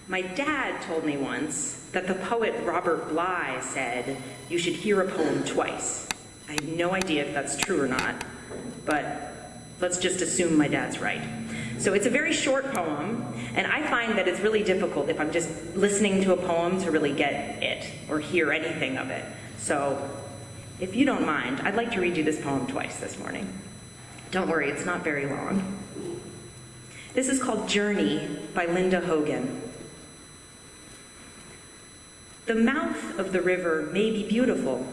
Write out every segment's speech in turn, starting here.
My dad told me once that the poet Robert Bly said, "You should hear a poem twice." I have no idea if that's true or not, but let's just assume my dad's right. So it's a very short poem, and I find that it's really difficult if I'm just listening to a poem to really get it or hear anything of it. So if you don't mind, I'd like to read you this poem twice this morning. Don't worry, it's not very long. This is called Journey by Linda Hogan. The mouth of the river may be beautiful.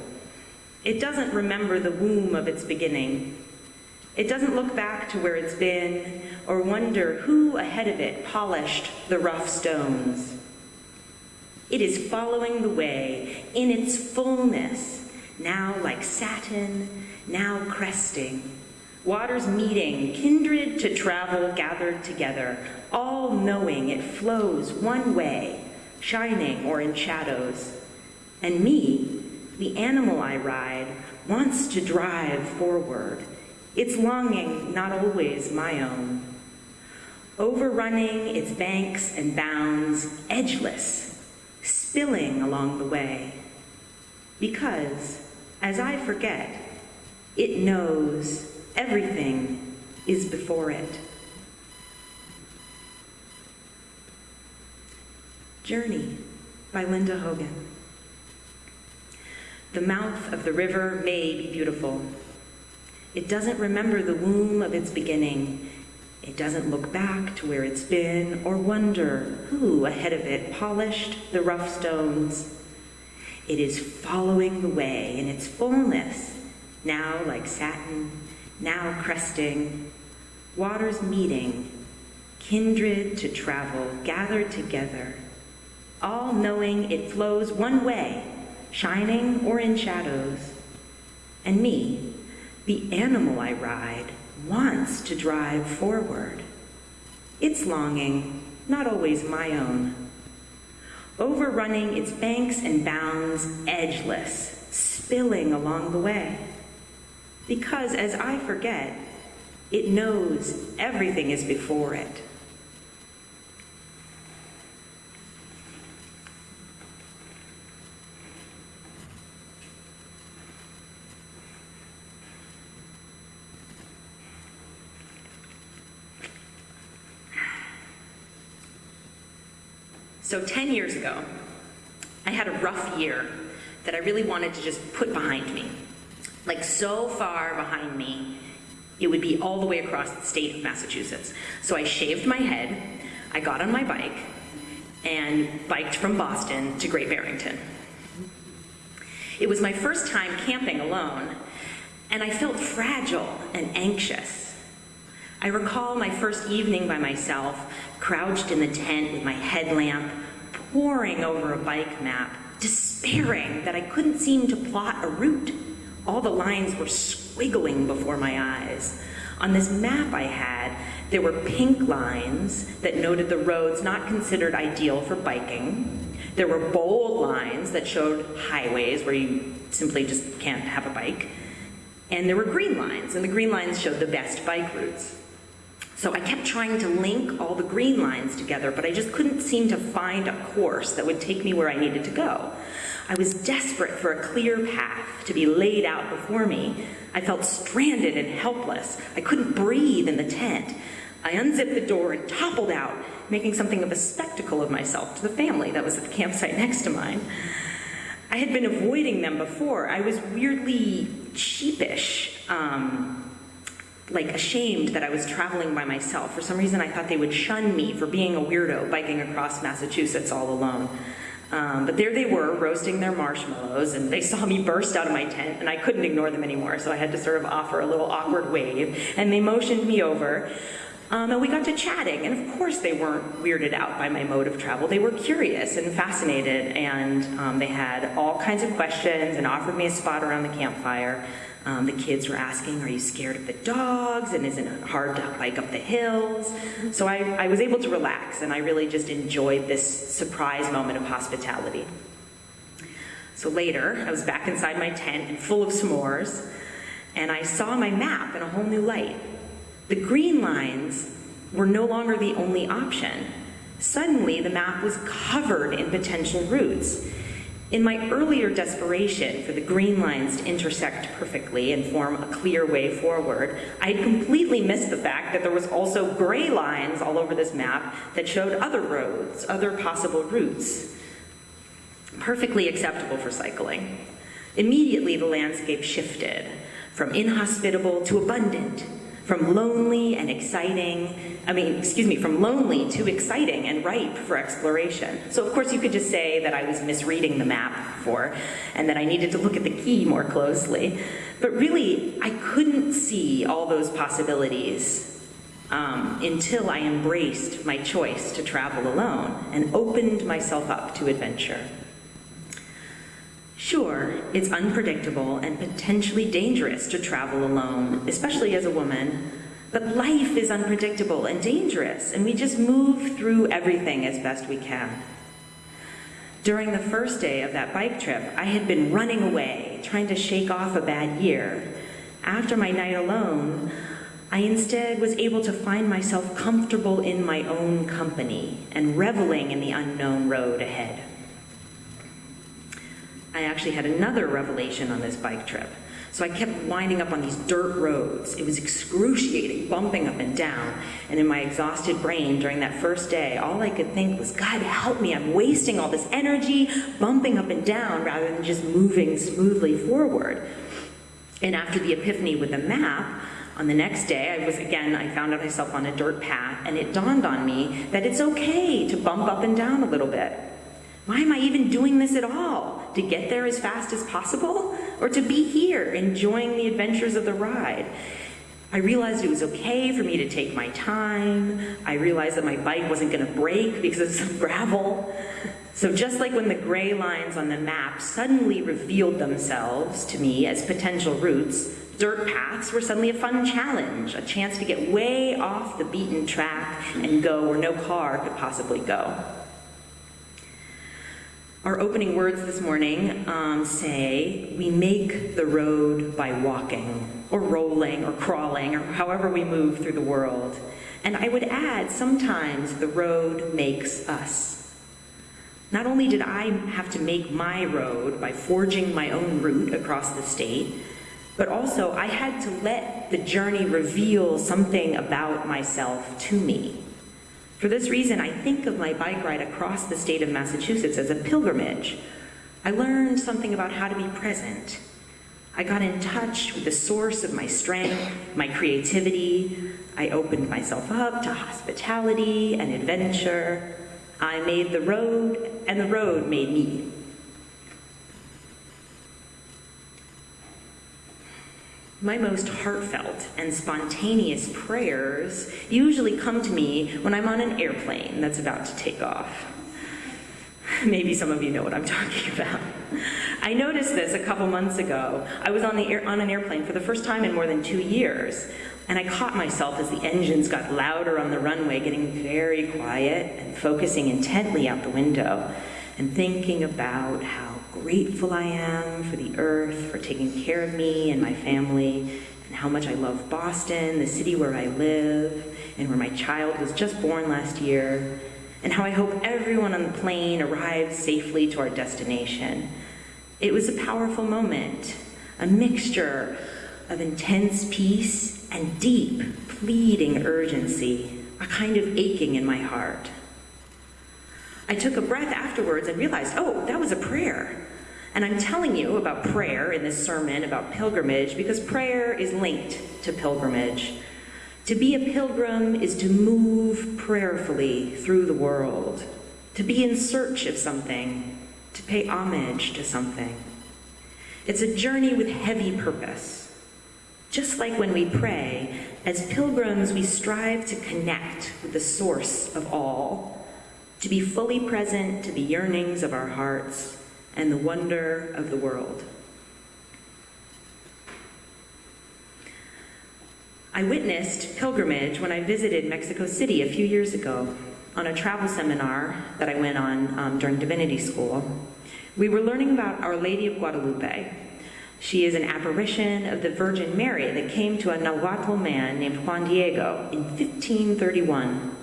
It doesn't remember the womb of its beginning. It doesn't look back to where it's been or wonder who ahead of it polished the rough stones. It is following the way in its fullness, now like satin, now cresting. Waters meeting, kindred to travel gathered together, all knowing it flows one way, shining or in shadows. And me, the animal I ride, wants to drive forward, its longing not always my own. Overrunning its banks and bounds, edgeless, spilling along the way. Because, as I forget, it knows everything is before it. Journey by Linda Hogan. The mouth of the river may be beautiful. It doesn't remember the womb of its beginning. It doesn't look back to where it's been or wonder who ahead of it polished the rough stones. It is following the way in its fullness, now like satin, now cresting, waters meeting, kindred to travel, gathered together, all knowing it flows one way, shining or in shadows. And me, the animal I ride, wants to drive forward. Its longing, not always my own. Overrunning its banks and bounds, edgeless, spilling along the way. Because as I forget, it knows everything is before it. So 10 years ago, I had a rough year that I really wanted to just put behind me. Like so far behind me, it would be all the way across the state of Massachusetts. So I shaved my head, I got on my bike, and biked from Boston to Great Barrington. It was my first time camping alone, and I felt fragile and anxious. I recall my first evening by myself, crouched in the tent with my headlamp, poring over a bike map, despairing that I couldn't seem to plot a route. All the lines were squiggling before my eyes. On this map I had, there were pink lines that noted the roads not considered ideal for biking. There were bold lines that showed highways where you simply just can't have a bike. And there were green lines, and the green lines showed the best bike routes. So I kept trying to link all the green lines together, but I just couldn't seem to find a course that would take me where I needed to go. I was desperate for a clear path to be laid out before me. I felt stranded and helpless. I couldn't breathe in the tent. I unzipped the door and toppled out, making something of a spectacle of myself to the family that was at the campsite next to mine. I had been avoiding them before. I was weirdly sheepish, like ashamed that I was traveling by myself. For some reason, I thought they would shun me for being a weirdo biking across Massachusetts all alone. But there they were, roasting their marshmallows, and they saw me burst out of my tent, and I couldn't ignore them anymore, so I had to sort of offer a little awkward wave, and they motioned me over, and we got to chatting, and of course they weren't weirded out by my mode of travel. They were curious and fascinated, and they had all kinds of questions and offered me a spot around the campfire. The kids were asking, "Are you scared of the dogs? And isn't it hard to bike up the hills?" So I was able to relax, and I really just enjoyed this surprise moment of hospitality. So later, I was back inside my tent and full of s'mores, and I saw my map in a whole new light. The green lines were no longer the only option. Suddenly, the map was covered in potential routes. In my earlier desperation for the green lines to intersect perfectly and form a clear way forward, I had completely missed the fact that there was also gray lines all over this map that showed other roads, other possible routes, perfectly acceptable for cycling. Immediately, the landscape shifted from inhospitable to abundant, from lonely to exciting and ripe for exploration. So of course you could just say that I was misreading the map before and that I needed to look at the key more closely. But really, I couldn't see all those possibilities until I embraced my choice to travel alone and opened myself up to adventure. Sure, it's unpredictable and potentially dangerous to travel alone, especially as a woman, but life is unpredictable and dangerous, and we just move through everything as best we can. During the first day of that bike trip, I had been running away, trying to shake off a bad year. After my night alone, I instead was able to find myself comfortable in my own company and reveling in the unknown road ahead. I actually had another revelation on this bike trip. So I kept winding up on these dirt roads. It was excruciating, bumping up and down. And in my exhausted brain during that first day, all I could think was, God, help me, I'm wasting all this energy bumping up and down rather than just moving smoothly forward. And after the epiphany with the map, on the next day, I found myself on a dirt path, and it dawned on me that it's okay to bump up and down a little bit. Why am I even doing this at all? To get there as fast as possible? Or to be here, enjoying the adventures of the ride? I realized it was okay for me to take my time. I realized that my bike wasn't going to break because of some gravel. So just like when the gray lines on the map suddenly revealed themselves to me as potential routes, dirt paths were suddenly a fun challenge, a chance to get way off the beaten track and go where no car could possibly go. Our opening words this morning say, we make the road by walking, or rolling, or crawling, or however we move through the world. And I would add, sometimes the road makes us. Not only did I have to make my road by forging my own route across the state, but also I had to let the journey reveal something about myself to me. For this reason, I think of my bike ride across the state of Massachusetts as a pilgrimage. I learned something about how to be present. I got in touch with the source of my strength, my creativity. I opened myself up to hospitality and adventure. I made the road, and the road made me. My most heartfelt and spontaneous prayers usually come to me when I'm on an airplane that's about to take off. Maybe some of you know what I'm talking about. I noticed this a couple months ago. I was on an airplane for the first time in more than 2 years, and I caught myself as the engines got louder on the runway, getting very quiet and focusing intently out the window and thinking about how grateful I am for the earth, for taking care of me and my family, and how much I love Boston, the city where I live, and where my child was just born last year, and how I hope everyone on the plane arrives safely to our destination. It was a powerful moment, a mixture of intense peace and deep, pleading urgency, a kind of aching in my heart. I took a breath afterwards and realized, oh, that was a prayer. And I'm telling you about prayer in this sermon about pilgrimage because prayer is linked to pilgrimage. To be a pilgrim is to move prayerfully through the world, to be in search of something, to pay homage to something. It's a journey with heavy purpose. Just like when we pray, as pilgrims we strive to connect with the source of all, to be fully present to the yearnings of our hearts and the wonder of the world. I witnessed pilgrimage when I visited Mexico City a few years ago on a travel seminar that I went on during divinity school. We were learning about Our Lady of Guadalupe. She is an apparition of the Virgin Mary that came to a Nahuatl man named Juan Diego in 1531.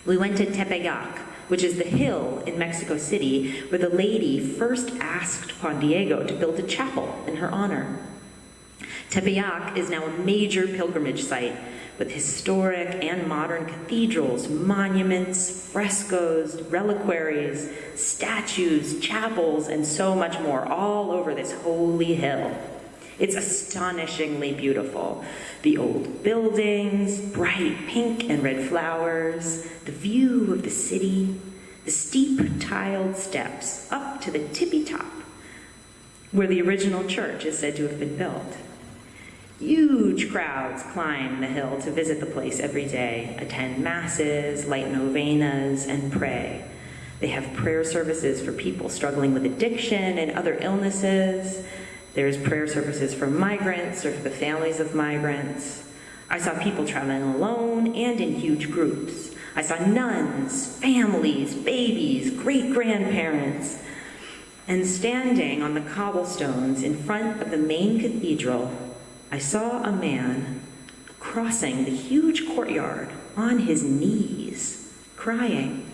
We went to Tepeyac, which is the hill in Mexico City where the lady first asked Juan Diego to build a chapel in her honor. Tepeyac is now a major pilgrimage site with historic and modern cathedrals, monuments, frescoes, reliquaries, statues, chapels, and so much more all over this holy hill. It's astonishingly beautiful. The old buildings, bright pink and red flowers, the view of the city, the steep tiled steps up to the tippy top, where the original church is said to have been built. Huge crowds climb the hill to visit the place every day, attend masses, light novenas, and pray. They have prayer services for people struggling with addiction and other illnesses. There's prayer services for migrants or for the families of migrants. I saw people traveling alone and in huge groups. I saw nuns, families, babies, great-grandparents. And standing on the cobblestones in front of the main cathedral, I saw a man crossing the huge courtyard on his knees, crying.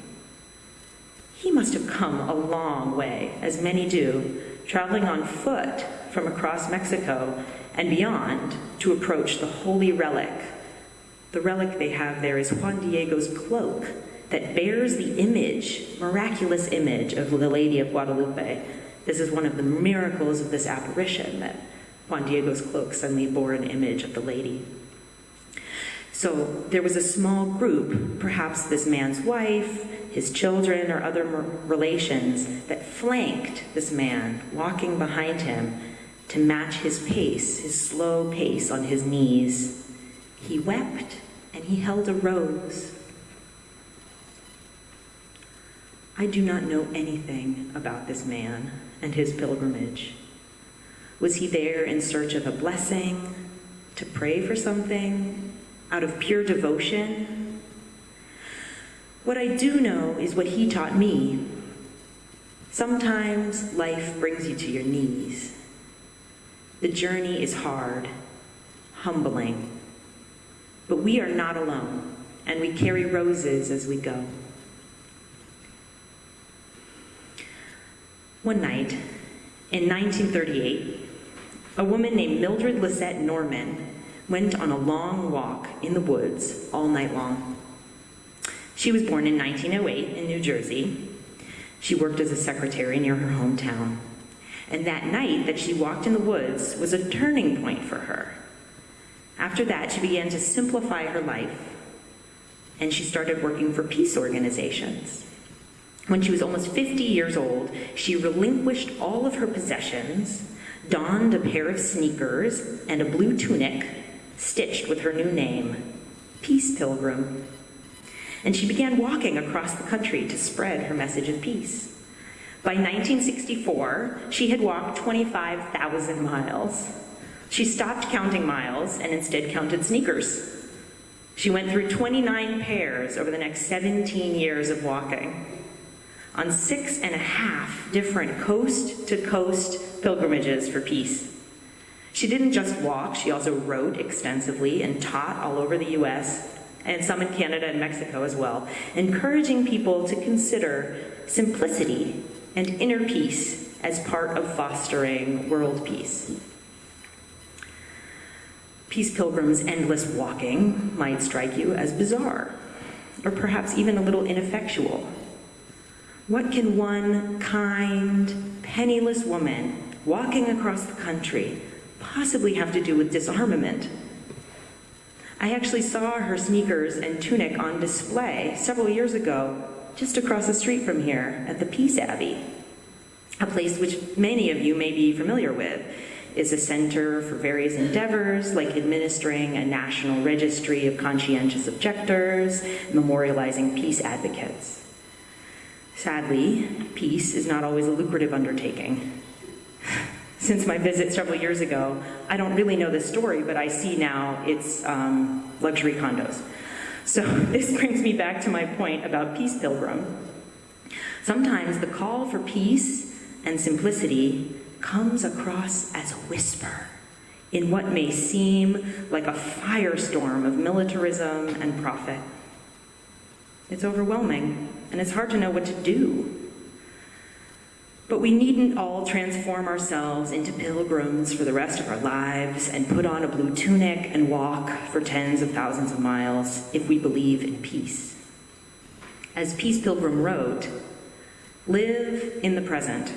He must have come a long way, as many do, traveling on foot from across Mexico and beyond to approach the holy relic. The relic they have there is Juan Diego's cloak that bears the image, miraculous image of the Lady of Guadalupe. This is one of the miracles of this apparition, that Juan Diego's cloak suddenly bore an image of the lady. So there was a small group, perhaps this man's wife, his children, or other relations, that flanked this man, walking behind him to match his pace, his slow pace on his knees. He wept and he held a rose. I do not know anything about this man and his pilgrimage. Was he there in search of a blessing, to pray for something, out of pure devotion? What I do know is what he taught me. Sometimes life brings you to your knees. The journey is hard, humbling, but we are not alone, and we carry roses as we go. One night, in 1938, a woman named Mildred Lisette Norman went on a long walk in the woods all night long. She was born in 1908 in New Jersey. She worked as a secretary near her hometown. And that night that she walked in the woods was a turning point for her. After that, she began to simplify her life, and she started working for peace organizations. When she was almost 50 years old, she relinquished all of her possessions, donned a pair of sneakers and a blue tunic stitched with her new name, Peace Pilgrim. And she began walking across the country to spread her message of peace. By 1964, she had walked 25,000 miles. She stopped counting miles and instead counted sneakers. She went through 29 pairs over the next 17 years of walking, on 6.5 different coast-to-coast pilgrimages for peace. She didn't just walk, she also wrote extensively and taught all over the US, and some in Canada and Mexico as well, encouraging people to consider simplicity and inner peace as part of fostering world peace. Peace Pilgrim's endless walking might strike you as bizarre, or perhaps even a little ineffectual. What can one kind, penniless woman walking across the country possibly have to do with disarmament? I actually saw her sneakers and tunic on display several years ago, just across the street from here at the Peace Abbey, a place which many of you may be familiar with. Is a center for various endeavors like administering a national registry of conscientious objectors, memorializing peace advocates. Sadly, peace is not always a lucrative undertaking. Since my visit several years ago, I don't really know the story, but I see now it's luxury condos. So this brings me back to my point about Peace Pilgrim. Sometimes the call for peace and simplicity comes across as a whisper in what may seem like a firestorm of militarism and profit. It's overwhelming, and it's hard to know what to do. But we needn't all transform ourselves into pilgrims for the rest of our lives and put on a blue tunic and walk for tens of thousands of miles if we believe in peace. As Peace Pilgrim wrote, live in the present.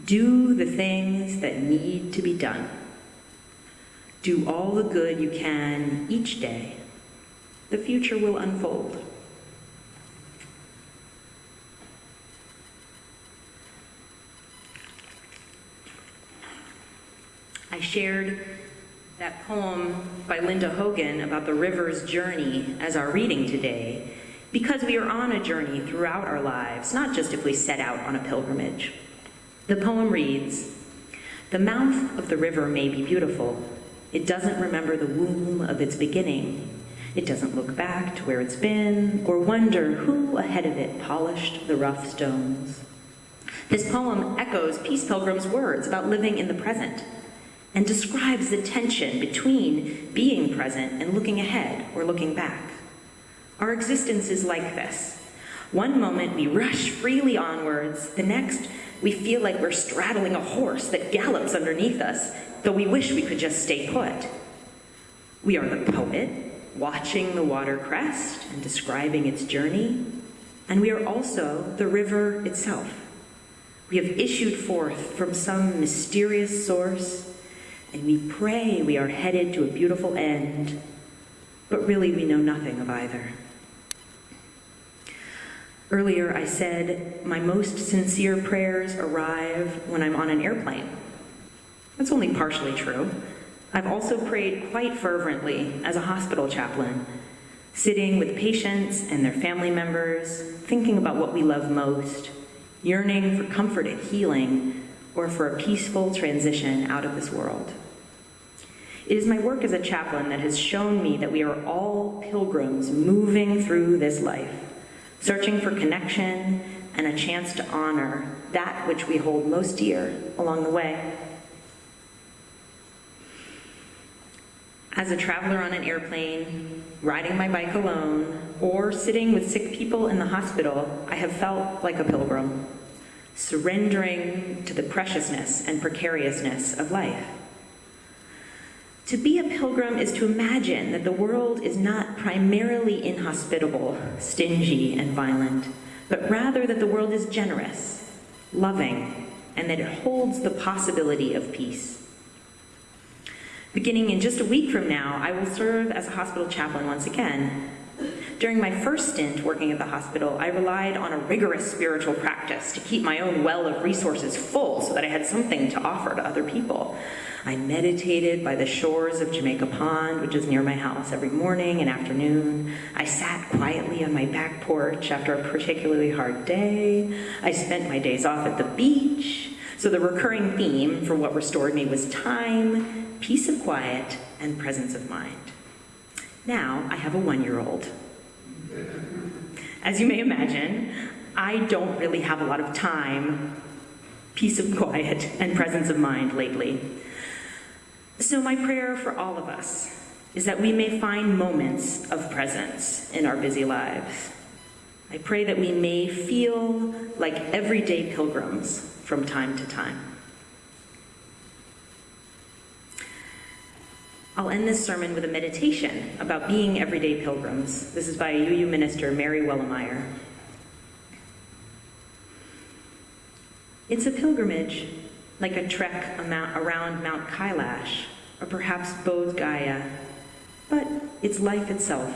Do the things that need to be done. Do all the good you can each day. The future will unfold. I shared that poem by Linda Hogan about the river's journey as our reading today because we are on a journey throughout our lives, not just if we set out on a pilgrimage. The poem reads, "The mouth of the river may be beautiful. It doesn't remember the womb of its beginning. It doesn't look back to where it's been or wonder who ahead of it polished the rough stones." This poem echoes Peace Pilgrim's words about living in the present and describes the tension between being present and looking ahead or looking back. Our existence is like this. One moment we rush freely onwards, the next we feel like we're straddling a horse that gallops underneath us, though we wish we could just stay put. We are the poet, watching the water crest and describing its journey, and we are also the river itself. We have issued forth from some mysterious source, and we pray we are headed to a beautiful end, but really we know nothing of either. Earlier I said my most sincere prayers arrive when I'm on an airplane. That's only partially true. I've also prayed quite fervently as a hospital chaplain, sitting with patients and their family members, thinking about what we love most, yearning for comfort and healing, or for a peaceful transition out of this world. It is my work as a chaplain that has shown me that we are all pilgrims moving through this life, searching for connection and a chance to honor that which we hold most dear along the way. As a traveler on an airplane, riding my bike alone, or sitting with sick people in the hospital, I have felt like a pilgrim, surrendering to the preciousness and precariousness of life. To be a pilgrim is to imagine that the world is not primarily inhospitable, stingy, and violent, but rather that the world is generous, loving, and that it holds the possibility of peace. Beginning in just a week from now, I will serve as a hospital chaplain once again. During my first stint working at the hospital, I relied on a rigorous spiritual practice to keep my own well of resources full so that I had something to offer to other people. I meditated by the shores of Jamaica Pond, which is near my house, every morning and afternoon. I sat quietly on my back porch after a particularly hard day. I spent my days off at the beach. So the recurring theme for what restored me was time, peace of quiet, and presence of mind. Now I have a 1-year-old. As you may imagine, I don't really have a lot of time, peace of quiet, and presence of mind lately. So my prayer for all of us is that we may find moments of presence in our busy lives. I pray that we may feel like everyday pilgrims from time to time. I'll end this sermon with a meditation about being everyday pilgrims. This is by UU minister Mary Wellemeyer. It's a pilgrimage, like a trek around Mount Kailash, or perhaps Bodh Gaya, but it's life itself,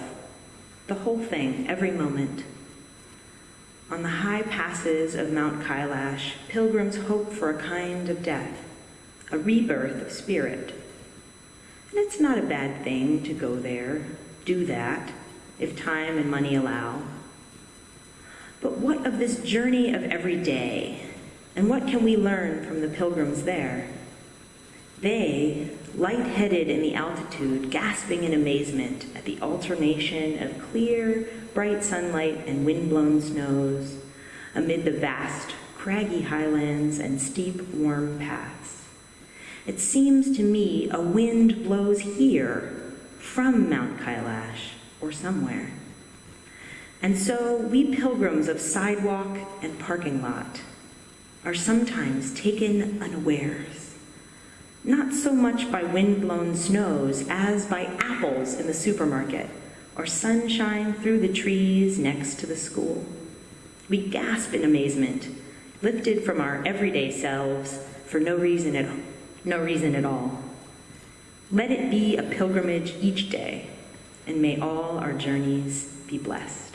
the whole thing, every moment. On the high passes of Mount Kailash, pilgrims hope for a kind of death, a rebirth of spirit. And it's not a bad thing to go there, do that, if time and money allow. But what of this journey of every day? And what can we learn from the pilgrims there? They, light-headed in the altitude, gasping in amazement at the alternation of clear, bright sunlight and wind-blown snows, amid the vast, craggy highlands and steep, warm paths. It seems to me a wind blows here, from Mount Kailash, or somewhere. And so we pilgrims of sidewalk and parking lot are sometimes taken unawares, not so much by wind-blown snows as by apples in the supermarket or sunshine through the trees next to the school. We gasp in amazement, lifted from our everyday selves for no reason at all. Let it be a pilgrimage each day, and may all our journeys be blessed.